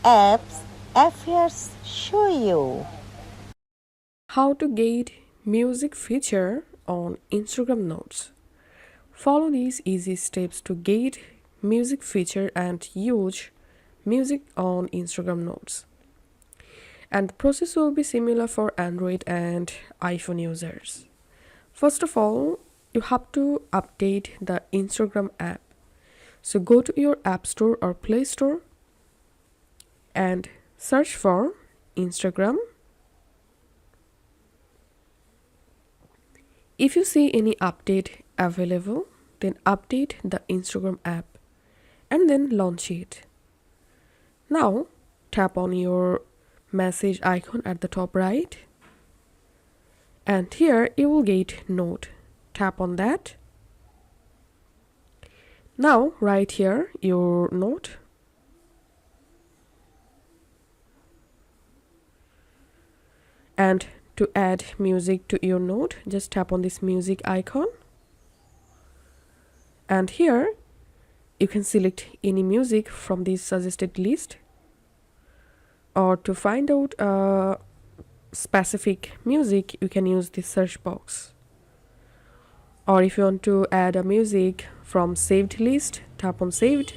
apps affairs show you. How to get music feature on Instagram Notes. Follow these easy steps to get music feature and use music on Instagram Notes. And the process will be similar for Android and iPhone users. First of all, you have to update the Instagram app. So go to your App Store or Play Store and search for Instagram. If you see any update available, then update the Instagram app and then launch it. Now tap on your message icon at the top right, and here you will get note. Tap on that. Now write here your note. And to add music to your note, just tap on this music icon. And here you can select any music from this suggested list, or to find out a specific music you can use this search box. Or if you want to add a music from saved list, tap on saved,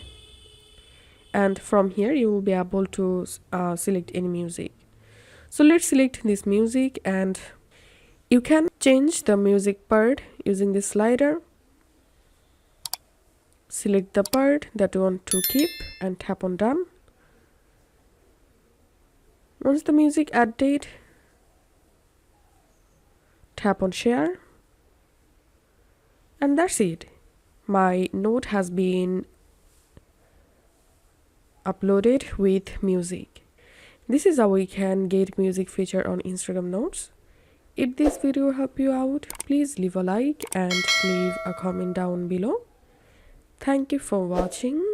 and from here you will be able to select any music. So let's select this music, and you can change the music part using this slider. Select the part that you want to keep and tap on done. Once the music added, tap on share, and that's it. My note has been uploaded with music. This is how we can get music feature on Instagram Notes. If this video helped you out, please leave a like and leave a comment down below. Thank you for watching.